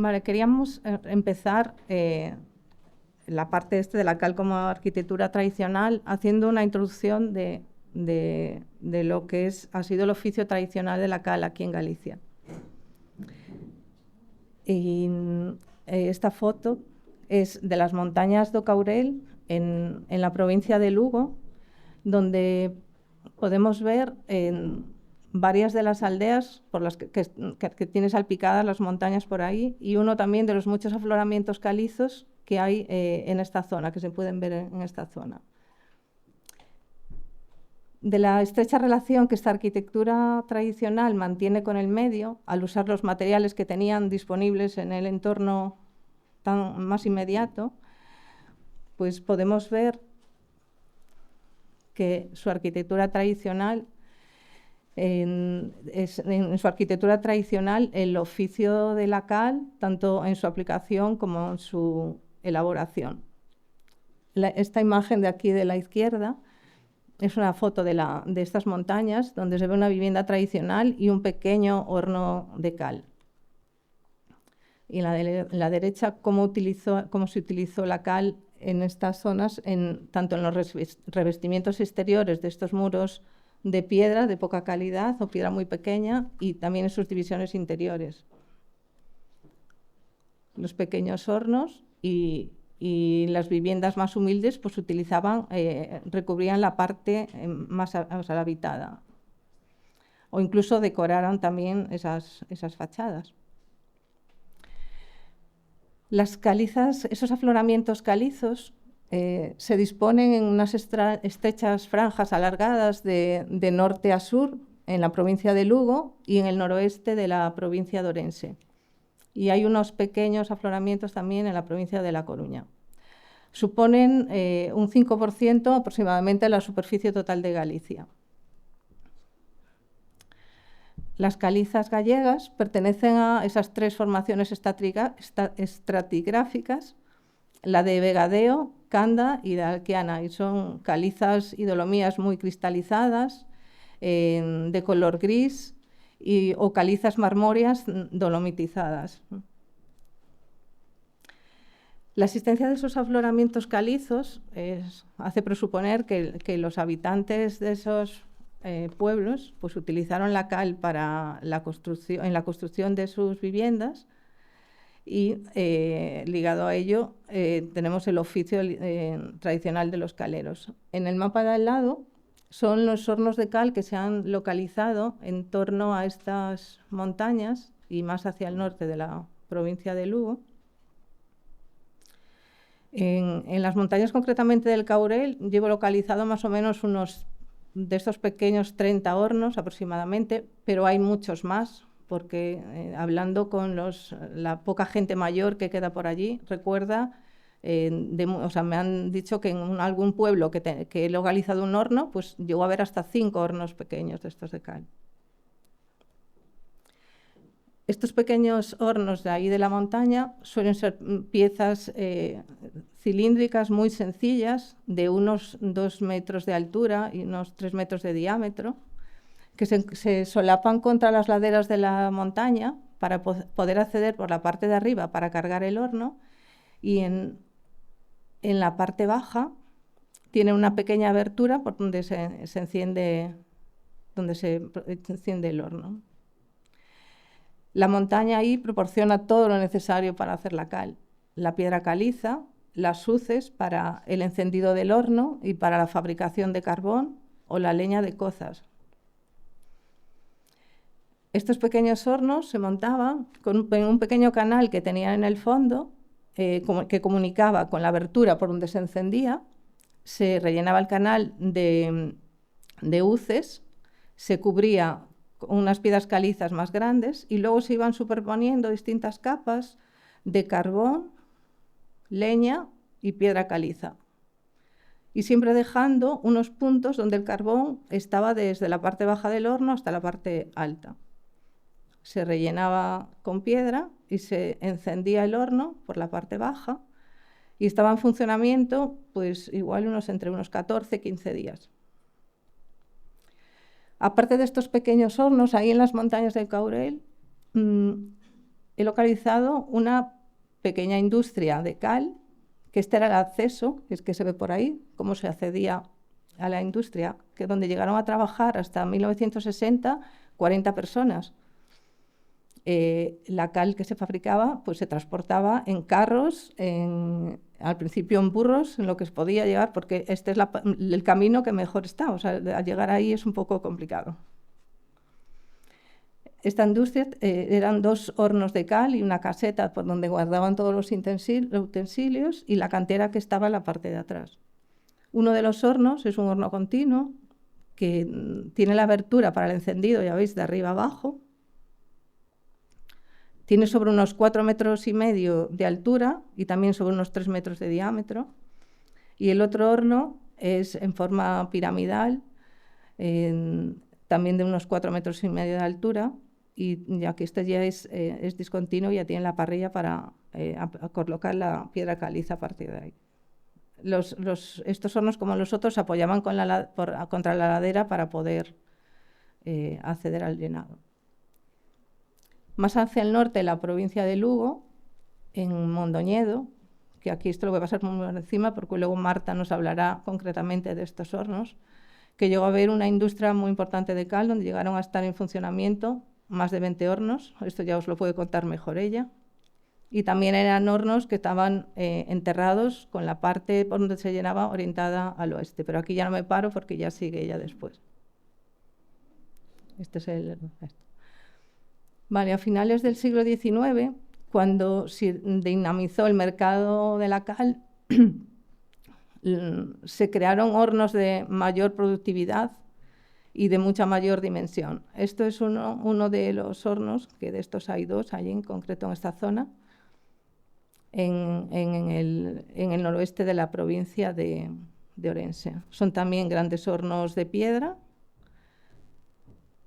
Vale, queríamos empezar la parte de la cal como arquitectura tradicional haciendo una introducción de lo que ha sido el oficio tradicional de la cal aquí en Galicia. Y esta foto es de las montañas do Caurel en la provincia de Lugo, donde podemos ver varias de las aldeas por las que tiene salpicadas las montañas por ahí, y uno también de los muchos afloramientos calizos que hay en esta zona, que se pueden ver en esta zona. De la estrecha relación que esta arquitectura tradicional mantiene con el medio, al usar los materiales que tenían disponibles en el entorno más inmediato, pues podemos ver que su arquitectura tradicional, en su arquitectura tradicional, el oficio de la cal, tanto en su aplicación como en su elaboración. Esta imagen de aquí de la izquierda es una foto de estas montañas, donde se ve una vivienda tradicional y un pequeño horno de cal. Y en la derecha, cómo se utilizó la cal en estas zonas, tanto en los revestimientos exteriores de estos muros de piedra de poca calidad o piedra muy pequeña, y también en sus divisiones interiores. Los pequeños hornos y las viviendas más humildes pues recubrían la parte más habitada, o incluso decoraron también esas fachadas. Las calizas, esos afloramientos calizos, se disponen en unas estrechas franjas alargadas de norte a sur en la provincia de Lugo y en el noroeste de la provincia de Orense. Y hay unos pequeños afloramientos también en la provincia de La Coruña. Suponen un 5% aproximadamente de la superficie total de Galicia. Las calizas gallegas pertenecen a esas tres formaciones estratigráficas, la de Vegadeo, Canda y de Alquiana, y son calizas y dolomías muy cristalizadas, de color gris, o calizas marmóreas dolomitizadas. La existencia de esos afloramientos calizos hace presuponer que los habitantes de esos pueblos pues, utilizaron la cal para en la construcción de sus viviendas, y ligado a ello tenemos el oficio tradicional de los caleros. En el mapa de al lado son los hornos de cal que se han localizado en torno a estas montañas y más hacia el norte de la provincia de Lugo. En las montañas concretamente del Caurel llevo localizado más o menos unos de estos pequeños 30 hornos aproximadamente, pero hay muchos más, porque hablando con la poca gente mayor que queda por allí, recuerda, me han dicho que en algún pueblo que he localizado un horno, pues llegó a haber hasta 5 hornos pequeños de estos de cal. Estos pequeños hornos de ahí de la montaña suelen ser piezas cilíndricas muy sencillas, de unos 2 metros de altura y unos 3 metros de diámetro, que se solapan contra las laderas de la montaña para poder acceder por la parte de arriba para cargar el horno, y en la parte baja tiene una pequeña abertura por donde se enciende el horno. La montaña ahí proporciona todo lo necesario para hacer la cal: la piedra caliza, las suces para el encendido del horno y para la fabricación de carbón, o la leña de cozas. Estos pequeños hornos se montaban con un pequeño canal que tenían en el fondo, que comunicaba con la abertura por donde se encendía. Se rellenaba el canal de uces, se cubría con unas piedras calizas más grandes, y luego se iban superponiendo distintas capas de carbón, leña y piedra caliza, y siempre dejando unos puntos donde el carbón estaba desde la parte baja del horno hasta la parte alta. Se rellenaba con piedra y se encendía el horno por la parte baja, y estaba en funcionamiento pues igual entre unos 14-15 días. Aparte de estos pequeños hornos, ahí en las montañas del Caurel he localizado una pequeña industria de cal, que este era el acceso, es que se ve por ahí, cómo se accedía a la industria, que donde llegaron a trabajar hasta 1960 40 personas. La cal que se fabricaba pues se transportaba en carros, al principio en burros, en lo que se podía llegar, porque este es el camino que mejor está, o sea, al llegar ahí es un poco complicado. Esta industria eran 2 hornos de cal y una caseta por donde guardaban todos los utensilios y la cantera que estaba en la parte de atrás. Uno de los hornos es un horno continuo que tiene la abertura para el encendido, ya veis, de arriba abajo. Tiene sobre unos 4,5 metros de altura y también sobre unos 3 metros de diámetro. Y el otro horno es en forma piramidal, también de unos 4,5 metros de altura, y ya que este ya es discontinuo, ya tiene la parrilla para colocar la piedra caliza a partir de ahí. Estos hornos, como los otros, se apoyaban contra la ladera para poder acceder al llenado. Más hacia el norte, la provincia de Lugo, en Mondoñedo, que aquí esto lo voy a pasar muy por encima porque luego Marta nos hablará concretamente de estos hornos, que llegó a haber una industria muy importante de cal, donde llegaron a estar en funcionamiento más de 20 hornos, esto ya os lo puede contar mejor ella, y también eran hornos que estaban enterrados con la parte por donde se llenaba orientada al oeste, pero aquí ya no me paro porque ya sigue ella después. Este es el... Vale, a finales del siglo XIX, cuando se dinamizó el mercado de la cal, se crearon hornos de mayor productividad y de mucha mayor dimensión. Esto es uno de los hornos, que de estos hay 2 allí en concreto en esta zona, en el noroeste de la provincia de Orense. Son también grandes hornos de piedra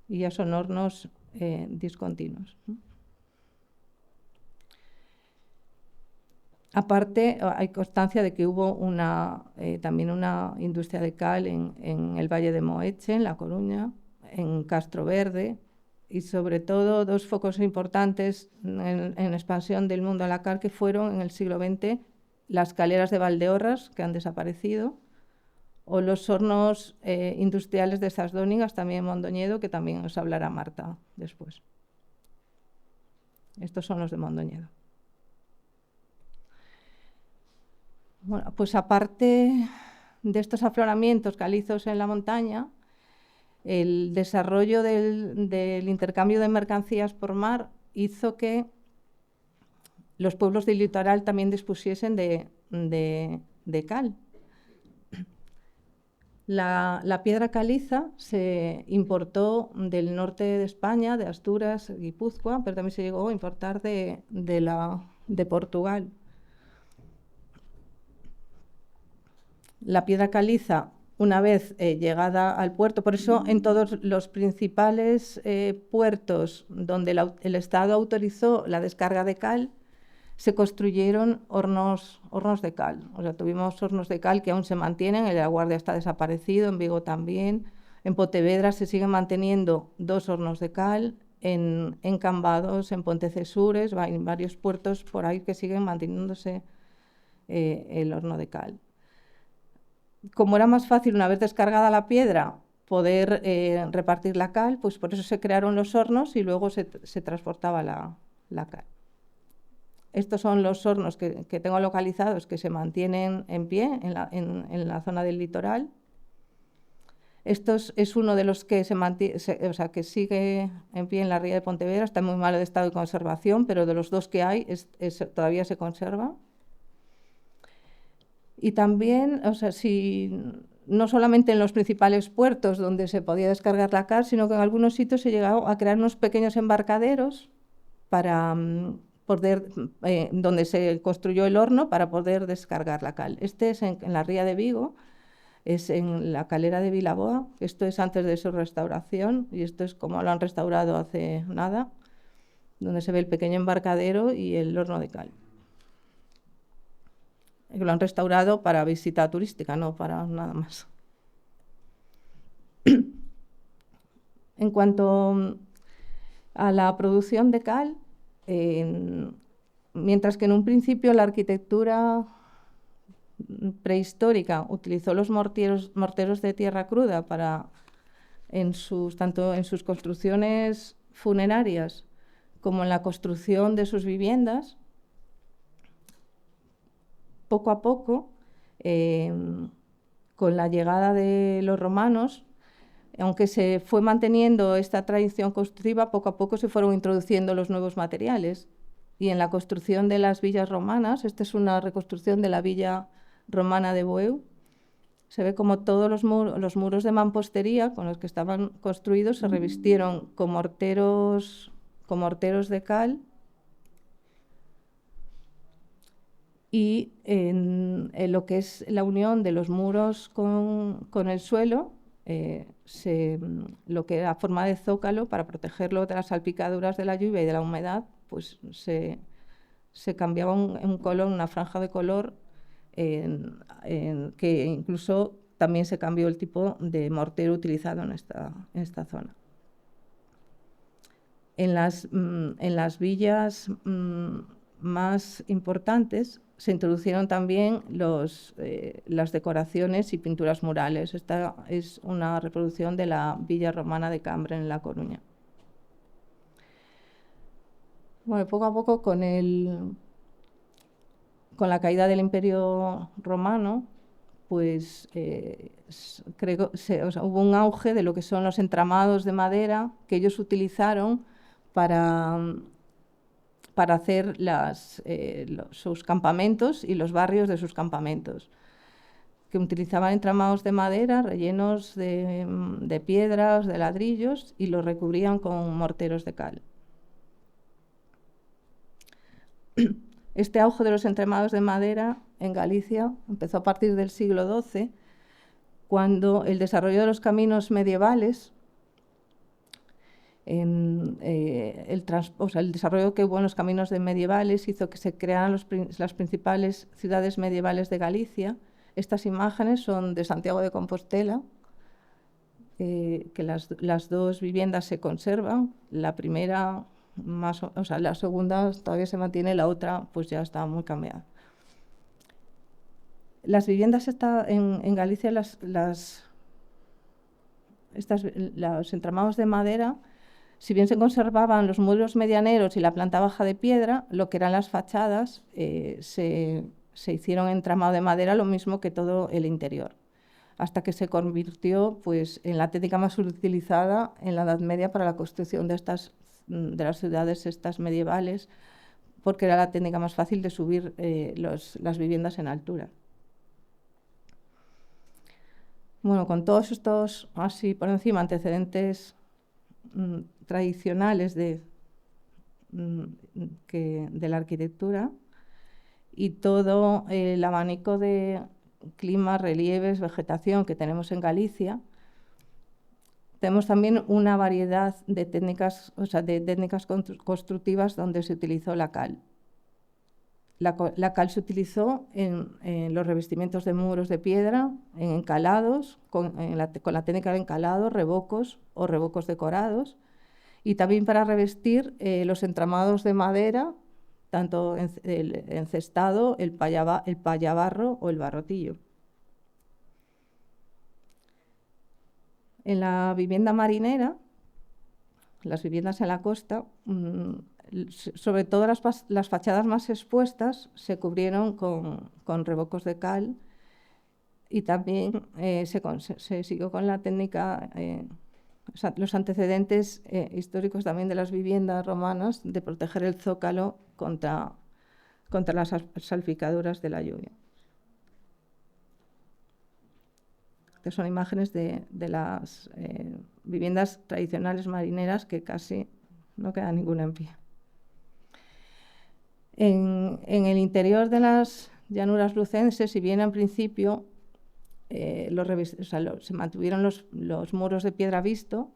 y ya son hornos discontinuos. Aparte, hay constancia de que hubo también una industria de cal en el Valle de Moeche, en La Coruña, en Castro Verde, y sobre todo 2 focos importantes en expansión del mundo a la cal, que fueron en el siglo XX las caleras de Valdeorras, que han desaparecido, o los hornos industriales de Sasdónigas, también en Mondoñedo, que también os hablará Marta después. Estos son los de Mondoñedo. Bueno, pues aparte de estos afloramientos calizos en la montaña, el desarrollo del intercambio de mercancías por mar hizo que los pueblos del litoral también dispusiesen de cal. La piedra caliza se importó del norte de España, de Asturias, Guipúzcoa, pero también se llegó a importar de Portugal. La piedra caliza, una vez llegada al puerto, por eso en todos los principales puertos donde el Estado autorizó la descarga de cal, se construyeron hornos de cal. O sea, tuvimos hornos de cal que aún se mantienen, el de La Guardia está desaparecido, en Vigo también. En Pontevedra se siguen manteniendo 2 hornos de cal, en Cambados, en Pontecesures, en varios puertos por ahí que siguen manteniéndose el horno de cal. Como era más fácil, una vez descargada la piedra, poder repartir la cal, pues por eso se crearon los hornos y luego se transportaba la cal. Estos son los hornos que tengo localizados, que se mantienen en pie en la zona del litoral. Estos es uno de los que que sigue en pie en la ría de Pontevedra, está en muy mal estado de conservación, pero de los 2 que hay todavía se conserva. Y también, no solamente en los principales puertos donde se podía descargar la cal, sino que en algunos sitios se llegó a crear unos pequeños embarcaderos para donde se construyó el horno para poder descargar la cal. Este es en la ría de Vigo, es en la calera de Vilaboa. Esto es antes de su restauración y esto es como lo han restaurado hace nada, donde se ve el pequeño embarcadero y el horno de cal. Lo han restaurado para visita turística, no para nada más. En cuanto a la producción de cal, mientras que en un principio la arquitectura prehistórica utilizó los morteros de tierra cruda tanto en sus construcciones funerarias como en la construcción de sus viviendas, poco a poco, con la llegada de los romanos, aunque se fue manteniendo esta tradición constructiva, poco a poco se fueron introduciendo los nuevos materiales. Y en la construcción de las villas romanas, esta es una reconstrucción de la villa romana de Bueu, se ve como todos los muros de mampostería con los que estaban construidos se revistieron con morteros de cal, y en lo que es la unión de los muros con el suelo, lo que era forma de zócalo, para protegerlo de las salpicaduras de la lluvia y de la humedad, pues se cambiaba un color, una franja de color, que incluso también se cambió el tipo de mortero utilizado en esta zona. En las villas más importantes se introdujeron también las decoraciones y pinturas murales. Esta es una reproducción de la villa romana de Cambre, en La Coruña. Bueno, poco a poco, con la caída del Imperio Romano, pues hubo un auge de lo que son los entramados de madera que ellos utilizaron para hacer sus campamentos y los barrios de sus campamentos, que utilizaban entramados de madera rellenos de piedras, de ladrillos, y los recubrían con morteros de cal. Este auge de los entramados de madera en Galicia empezó a partir del siglo XII, cuando el desarrollo de los caminos medievales, el desarrollo que hubo en los caminos medievales hizo que se crearan las principales ciudades medievales de Galicia. Estas imágenes son de Santiago de Compostela, que las dos viviendas se conservan. La primera, la segunda todavía se mantiene, la otra pues ya está muy cambiada. Las viviendas en Galicia, los entramados de madera, si bien se conservaban los muros medianeros y la planta baja de piedra, lo que eran las fachadas se hicieron entramado de madera, lo mismo que todo el interior, hasta que se convirtió pues, en la técnica más utilizada en la Edad Media para la construcción de las ciudades estas medievales, porque era la técnica más fácil de subir las viviendas en altura. Bueno, con todos estos, así por encima, antecedentes tradicionales de la arquitectura y todo el abanico de climas, relieves, vegetación que tenemos en Galicia, tenemos también una variedad de técnicas, constructivas donde se utilizó la cal. La cal se utilizó en los revestimientos de muros de piedra, en encalados, con la técnica de encalado, revocos o revocos decorados, y también para revestir los entramados de madera, tanto el encestado, el payabarro o el barrotillo. En la vivienda marinera, las viviendas en la costa, sobre todo las fachadas más expuestas se cubrieron con revocos de cal, y también se siguió con la técnica, los antecedentes históricos también de las viviendas romanas, de proteger el zócalo contra las salpicaduras de la lluvia. Estas son imágenes de las viviendas tradicionales marineras, que casi no queda ninguna en pie. En el interior de las llanuras lucenses, si bien en principio se mantuvieron los muros de piedra visto,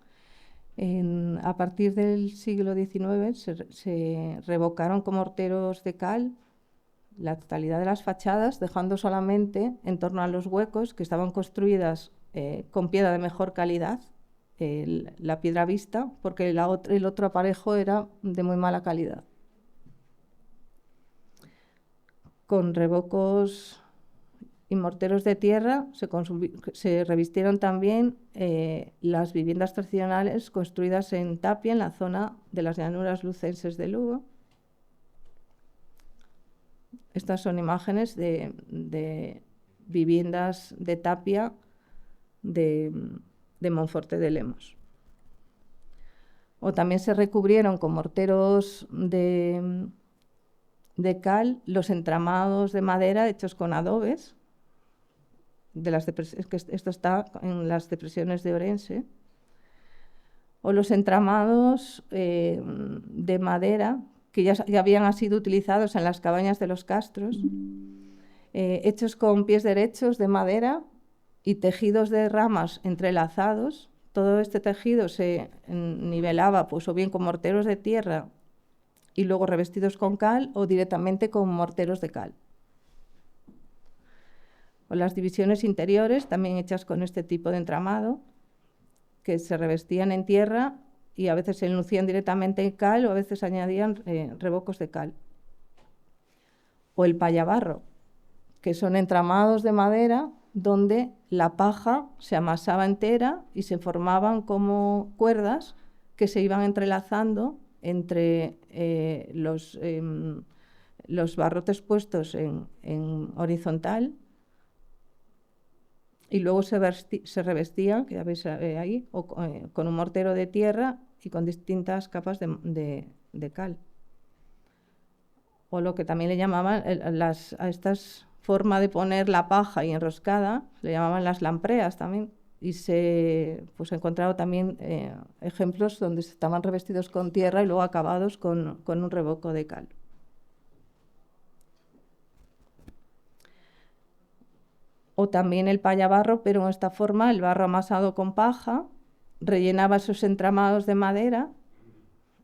a partir del siglo XIX se revocaron con morteros de cal la totalidad de las fachadas, dejando solamente en torno a los huecos, que estaban construidas con piedra de mejor calidad, la piedra vista, porque el otro aparejo era de muy mala calidad. con revocos y morteros de tierra se revistieron también las viviendas tradicionales construidas en tapia en la zona de las llanuras lucenses de Lugo. Estas son imágenes de viviendas de tapia de Monforte de Lemos. O también se recubrieron con morteros de cal los entramados de madera hechos con adobes. Esto está en las depresiones de Orense. O los entramados de madera que ya habían sido utilizados en las cabañas de los castros, hechos con pies derechos de madera y tejidos de ramas entrelazados. Todo este tejido se nivelaba pues, o bien con morteros de tierra y luego revestidos con cal o directamente con morteros de cal. O las divisiones interiores, también hechas con este tipo de entramado, que se revestían en tierra y a veces se enlucían directamente en cal o a veces añadían revocos de cal. O el payabarro, que son entramados de madera donde la paja se amasaba entera y se formaban como cuerdas que se iban entrelazando entre los barrotes puestos en horizontal y luego se revestían, que ya veis ahí, con un mortero de tierra y con distintas capas de cal. O lo que también le llamaban, a estas formas de poner la paja y enroscada, le llamaban las lampreas también. Y se ha encontrado también ejemplos donde estaban revestidos con tierra y luego acabados con un revoco de cal. O también el payabarro, pero en esta forma, el barro amasado con paja, rellenaba esos entramados de madera,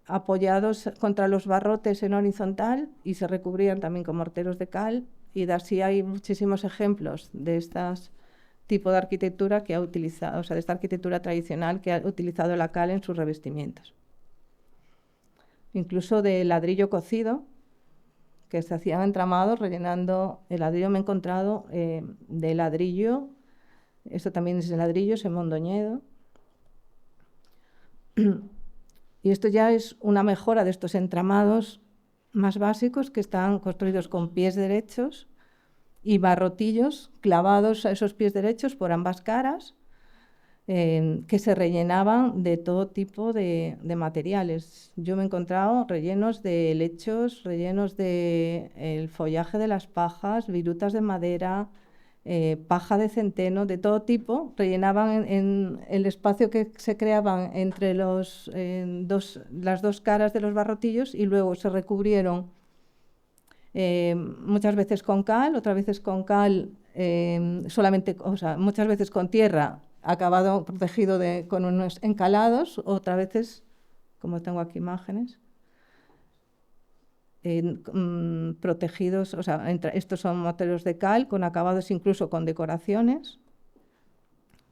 apoyados contra los barrotes en horizontal y se recubrían también con morteros de cal. Y de así hay muchísimos ejemplos de este tipo de arquitectura que ha utilizado, o sea, de esta arquitectura tradicional que ha utilizado la cal en sus revestimientos. Incluso de ladrillo cocido, que se hacían entramados rellenando el ladrillo. Me he encontrado de ladrillo, esto también es de ladrillos en Mondoñedo. Y esto ya es una mejora de estos entramados más básicos que están construidos con pies derechos y barrotillos clavados a esos pies derechos por ambas caras, que se rellenaban de todo tipo de materiales. Yo me he encontrado rellenos de helechos, rellenos del follaje de las pajas, virutas de madera, paja de centeno, de todo tipo. Rellenaban en el espacio que se creaban entre las dos caras de los barrotillos y luego se recubrieron muchas veces con cal, otras veces con cal solamente, o sea, muchas veces con tierra, acabado protegido con unos encalados, otras veces, como tengo aquí imágenes, protegidos, o sea, estos son morteros de cal con acabados incluso con decoraciones,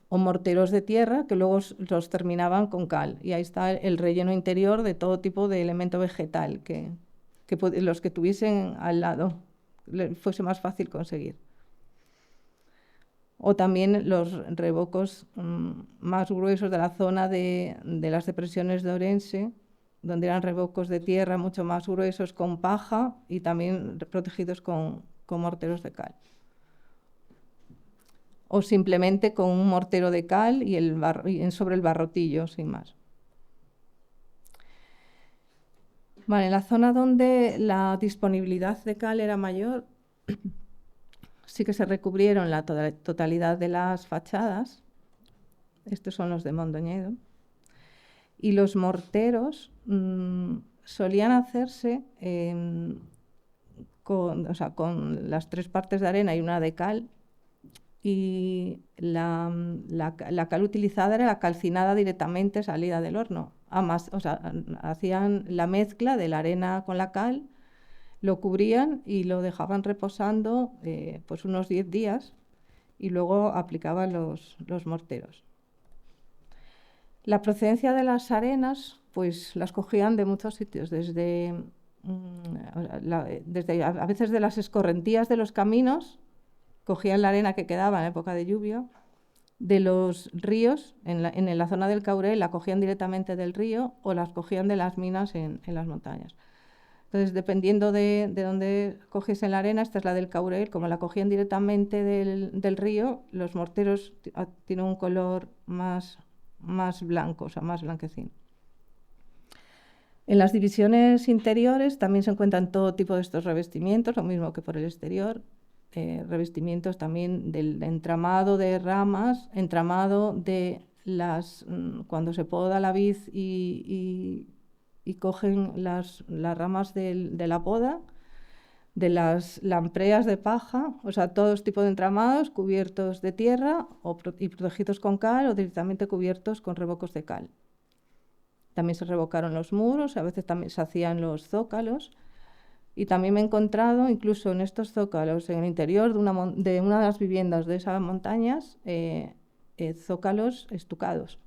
o morteros de tierra que luego los terminaban con cal. Y ahí está el relleno interior de todo tipo de elemento vegetal que los que tuviesen al lado fuese más fácil conseguir. O también los revocos más gruesos de la zona de las depresiones de Orense, donde eran revocos de tierra mucho más gruesos con paja y también protegidos con morteros de cal. O simplemente con un mortero de cal y sobre el barrotillo, sin más. Vale, en la zona donde la disponibilidad de cal era mayor, sí que se recubrieron la totalidad de las fachadas. Estos son los de Mondoñedo. Y los morteros solían hacerse con las tres partes de arena y una de cal. Y la cal utilizada era la calcinada directamente salida del horno. Hacían la mezcla de la arena con la cal, lo cubrían y lo dejaban reposando pues unos 10 días y luego aplicaban los morteros. La procedencia de las arenas pues las cogían de muchos sitios, desde a veces de las escorrentías de los caminos, cogían la arena que quedaba en época de lluvia, de los ríos, en la zona del Caurel, la cogían directamente del río o las cogían de las minas en las montañas. Entonces, dependiendo de dónde cogiesen la arena, esta es la del Caurel, como la cogían directamente del río, los morteros tienen un color más blanco, o sea, más blanquecino. En las divisiones interiores también se encuentran todo tipo de estos revestimientos, lo mismo que por el exterior. Revestimientos también del entramado de ramas, entramado de cuando se poda la vid y cogen las ramas de la poda, de las lampreas de paja, o sea, todos tipos de entramados cubiertos de tierra y protegidos con cal o directamente cubiertos con revocos de cal. También se revocaron los muros, a veces también se hacían los zócalos. Y también me he encontrado, incluso en estos zócalos, en el interior de una de las viviendas de esas montañas, zócalos estucados.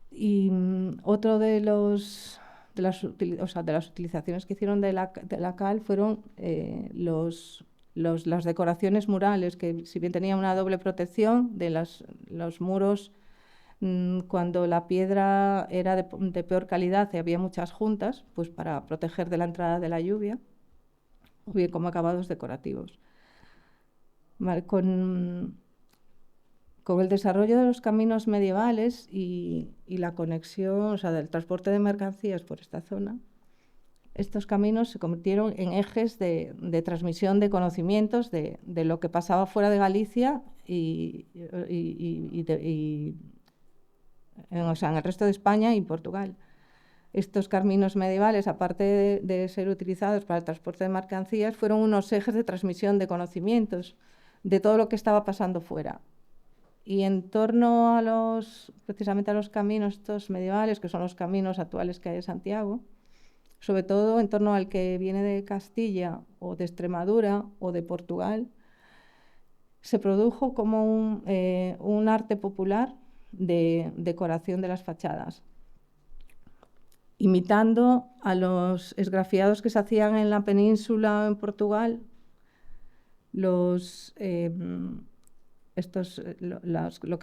Y otro de las utilizaciones que hicieron de la cal fueron las decoraciones murales, que si bien tenían una doble protección de los muros. Cuando la piedra era de peor calidad y había muchas juntas, pues para proteger de la entrada de la lluvia, o bien como acabados decorativos. Vale, con el desarrollo de los caminos medievales y la conexión, o sea, del transporte de mercancías por esta zona, estos caminos se convirtieron en ejes de transmisión de conocimientos de lo que pasaba fuera de Galicia o sea, en el resto de España y Portugal. Estos caminos medievales, aparte de ser utilizados para el transporte de mercancías, fueron unos ejes de transmisión de conocimientos de todo lo que estaba pasando fuera. Y en torno precisamente a los caminos estos medievales, que son los caminos actuales que hay en Santiago, sobre todo en torno al que viene de Castilla o de Extremadura o de Portugal, se produjo como un arte popular de decoración de las fachadas, imitando a los esgrafiados que se hacían en la península en Portugal, lo que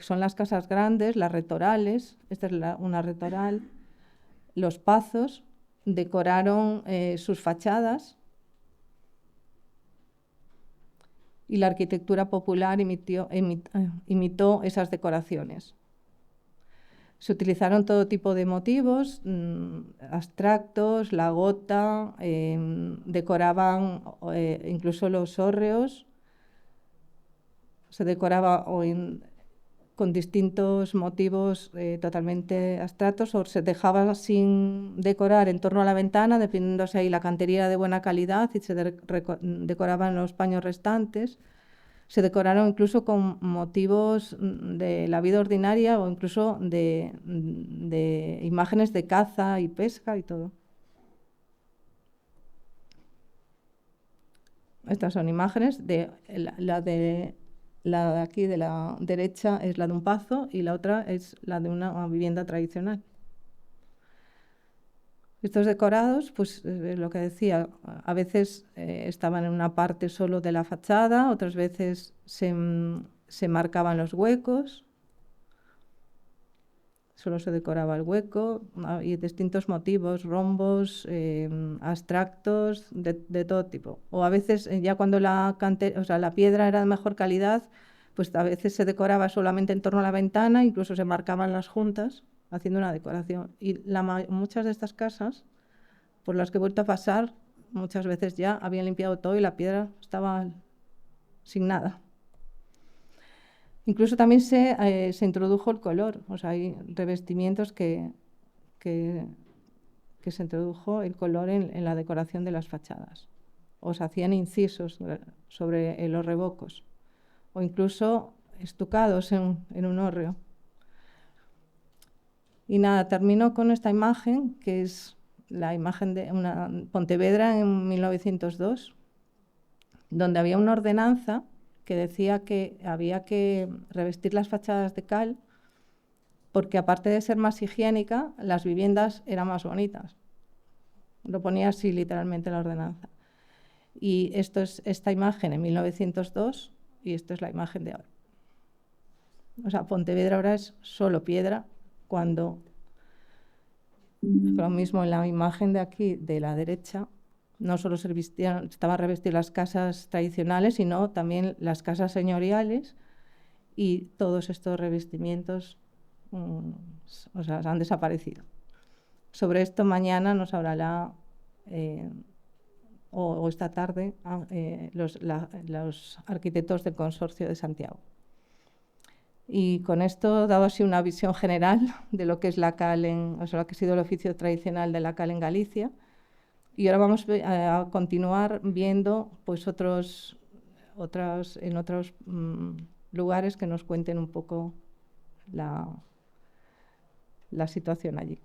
son las casas grandes, las retorales, esta es una retoral, los pazos, decoraron sus fachadas y la arquitectura popular imitó esas decoraciones. Se utilizaron todo tipo de motivos, abstractos, la gota, decoraban incluso los hórreos, se decoraba con distintos motivos totalmente abstractos, o se dejaba sin decorar en torno a la ventana, dependiendo si ahí la cantería era de buena calidad y se decoraban los paños restantes. Se decoraron incluso con motivos de la vida ordinaria o incluso de imágenes de caza y pesca y todo. Estas son imágenes la de aquí de la derecha es la de un pazo y la otra es la de una vivienda tradicional. Estos decorados, pues es lo que decía, a veces estaban en una parte solo de la fachada, otras veces se marcaban los huecos, solo se decoraba el hueco, y distintos motivos, rombos, abstractos, de todo tipo. O a veces, ya cuando la piedra era de mejor calidad, pues a veces se decoraba solamente en torno a la ventana, incluso se marcaban las juntas, haciendo una decoración. Y muchas de estas casas, por las que he vuelto a pasar, muchas veces ya habían limpiado todo y la piedra estaba sin nada. Incluso también se introdujo el color, o sea, hay revestimientos que se introdujo el color en la decoración de las fachadas. O se hacían incisos sobre los revocos, o incluso estucados en un hórreo. Y nada, termino con esta imagen, que es la imagen de Pontevedra en 1902, donde había una ordenanza que decía que había que revestir las fachadas de cal porque aparte de ser más higiénica, las viviendas eran más bonitas. Lo ponía así literalmente en la ordenanza. Y esto es esta imagen en 1902 y esto es la imagen de ahora. O sea, Pontevedra ahora es solo piedra, cuando lo mismo en la imagen de aquí, de la derecha, no solo estaban revestidas las casas tradicionales, sino también las casas señoriales, y todos estos revestimientos o sea, han desaparecido. Sobre esto mañana nos hablará, o esta tarde, los arquitectos del Consorcio de Santiago. Y con esto, dado así una visión general de lo que es la cal, o sea, lo que ha sido el oficio tradicional de la cal en Galicia, y ahora vamos a continuar viendo pues, en otros lugares que nos cuenten un poco la situación allí.